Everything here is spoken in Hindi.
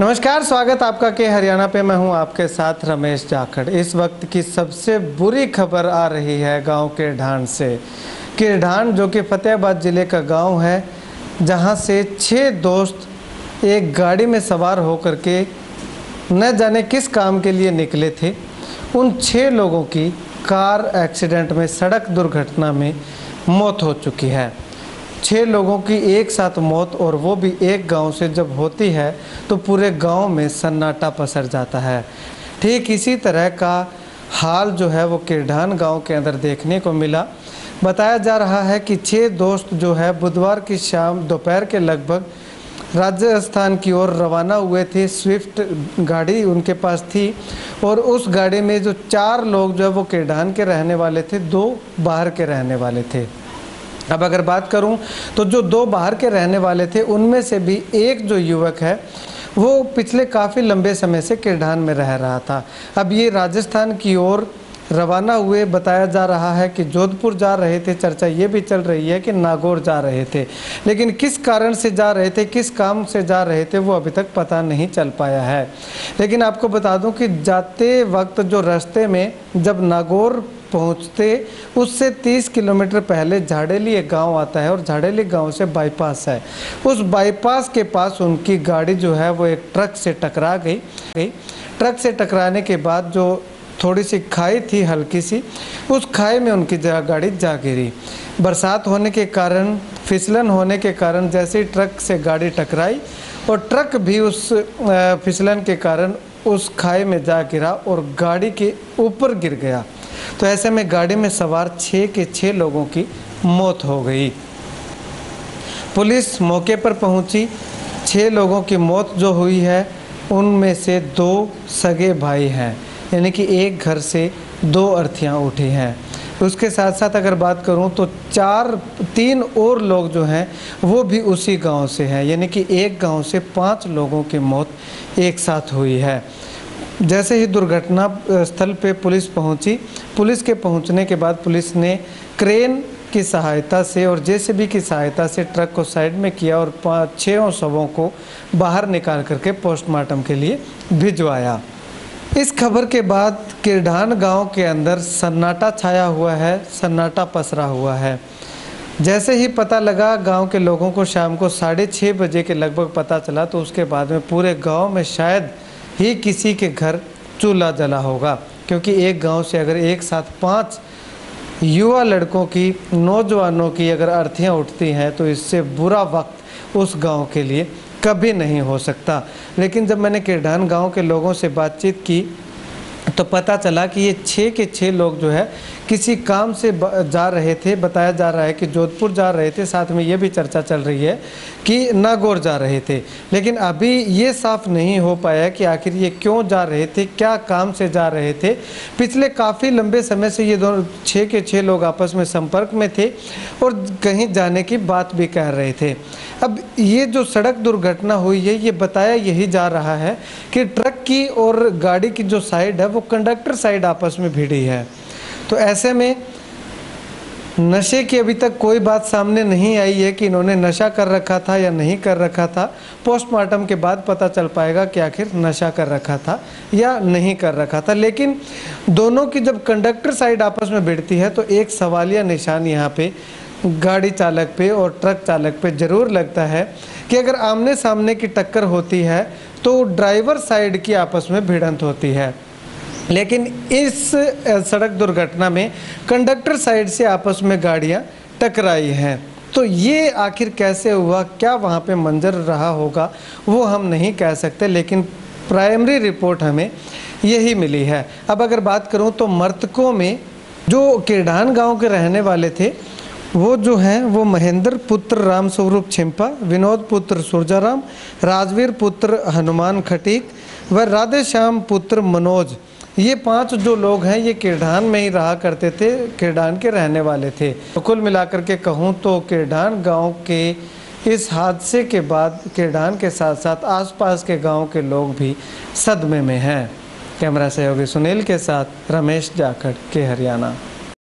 नमस्कार, स्वागत आपका के हरियाणा पे। मैं हूं आपके साथ रमेश जाखड़। इस वक्त की सबसे बुरी खबर आ रही है गांव किरढान से। किरढान जो कि फतेहाबाद ज़िले का गांव है, जहां से 6 दोस्त एक गाड़ी में सवार होकर के न जाने किस काम के लिए निकले थे। उन 6 लोगों की कार एक्सीडेंट में, सड़क दुर्घटना में मौत हो चुकी है। 6 लोगों की एक साथ मौत, और वो भी एक गांव से जब होती है तो पूरे गांव में सन्नाटा पसर जाता है। ठीक इसी तरह का हाल जो है वो किरढान गांव के अंदर देखने को मिला। बताया जा रहा है कि 6 दोस्त जो है बुधवार की शाम दोपहर के लगभग राजस्थान की ओर रवाना हुए थे। स्विफ्ट गाड़ी उनके पास थी, और उस गाड़ी में जो 4 लोग जो है वो किरढान के रहने वाले थे, 2 बाहर के रहने वाले थे। अब अगर बात करूं तो जो 2 बाहर के रहने वाले थे, उनमें से भी एक जो युवक है वो पिछले काफ़ी लंबे समय से किरढान में रह रहा था। अब ये राजस्थान की ओर रवाना हुए। बताया जा रहा है कि जोधपुर जा रहे थे, चर्चा ये भी चल रही है कि नागौर जा रहे थे, लेकिन किस कारण से जा रहे थे, किस काम से जा रहे थे, वो अभी तक पता नहीं चल पाया है। लेकिन आपको बता दूं कि जाते वक्त जो रास्ते में जब नागौर पहुंचते, उससे 30 किलोमीटर पहले झाड़ेली एक गांव आता है, और झाड़ेली गांव से बाईपास है। उस बाईपास के पास उनकी गाड़ी जो है वो एक ट्रक से टकरा गई। ट्रक से टकराने के बाद जो थोड़ी सी खाई थी, हल्की सी, उस खाई में उनकी गाड़ी जा गिरी। बरसात होने के कारण, फिसलन होने के कारण जैसे ही ट्रक से गाड़ी टकराई, और ट्रक भी उस फिसलन के कारण उस खाई में जा गिरा और गाड़ी के ऊपर गिर गया। तो ऐसे में गाड़ी में सवार 6 के 6 लोगों की मौत हो गई। पुलिस मौके पर पहुंची। 6 लोगों की मौत जो हुई है उनमें से 2 सगे भाई हैं, यानी कि एक घर से 2 अर्थियां उठी हैं। उसके साथ साथ अगर बात करूं तो 3 और लोग जो हैं वो भी उसी गांव से हैं, यानी कि एक गांव से 5 लोगों की मौत एक साथ हुई है। जैसे ही दुर्घटना स्थल पे पुलिस पहुंची, पुलिस के पहुंचने के बाद पुलिस ने क्रेन की सहायता से और जेसीबी की सहायता से ट्रक को साइड में किया और 6 शवों को बाहर निकाल करके पोस्टमार्टम के लिए भिजवाया। इस खबर के बाद किरढान गांव के अंदर सन्नाटा छाया हुआ है, सन्नाटा पसरा हुआ है। जैसे ही पता लगा गांव के लोगों को, शाम को 6:30 बजे के लगभग पता चला, तो उसके बाद में पूरे गांव में शायद ही किसी के घर चूल्हा जला होगा, क्योंकि एक गांव से अगर एक साथ 5 युवा लड़कों की, नौजवानों की अगर अर्थियां उठती हैं तो इससे बुरा वक्त उस गांव के लिए कभी नहीं हो सकता। लेकिन जब मैंने किरढान गांव के लोगों से बातचीत की तो पता चला कि ये 6 के 6 लोग जो है किसी काम से जा रहे थे। बताया जा रहा है कि जोधपुर जा रहे थे, साथ में ये भी चर्चा चल रही है कि नागौर जा रहे थे। लेकिन अभी ये साफ नहीं हो पाया कि आखिर ये क्यों जा रहे थे, क्या काम से जा रहे थे। पिछले काफ़ी लंबे समय से ये दोनों 6 के 6 लोग आपस में संपर्क में थे और कहीं जाने की बात भी कह रहे थे। अब ये जो सड़क दुर्घटना हुई है, ये बताया यही जा रहा है कि ट्रक की और गाड़ी की जो साइड है वो कंडक्टर साइड आपस में भिड़ी है। तो ऐसे में नशे की अभी तक कोई बात सामने नहीं आई है कि इन्होंने नशा कर रखा था या नहीं कर रखा था। पोस्टमार्टम के बाद पता चल पाएगा कि आखिर नशा कर रखा था या नहीं कर रखा था। लेकिन दोनों की जब कंडक्टर साइड आपस में भिड़ती है तो एक सवालिया निशान यहाँ पे गाड़ी चालक पे और ट्रक चालक पे ज़रूर लगता है कि अगर आमने सामने की टक्कर होती है तो ड्राइवर साइड की आपस में भिड़ंत होती है। लेकिन इस सड़क दुर्घटना में कंडक्टर साइड से आपस में गाड़ियां टकराई हैं। तो ये आखिर कैसे हुआ, क्या वहाँ पे मंजर रहा होगा, वो हम नहीं कह सकते, लेकिन प्राइमरी रिपोर्ट हमें यही मिली है। अब अगर बात करूँ तो मृतकों में जो किरढान गांव के रहने वाले थे वो जो हैं वो महेंद्र पुत्र राम स्वरूप छिंपा, विनोद पुत्र सुरजाराम, राजवीर पुत्र हनुमान खटीक व राधेश्याम पुत्र मनोज, ये 5 जो लोग हैं ये किरढान में ही रहा करते थे, किरढान के रहने वाले थे। तो कुल मिलाकर के कहूँ तो किरढान गांव के इस हादसे के बाद किरढान के साथ साथ आसपास के गांव के लोग भी सदमे में हैं। कैमरा सहयोगी सुनील के साथ रमेश जाखड़ के हरियाणा।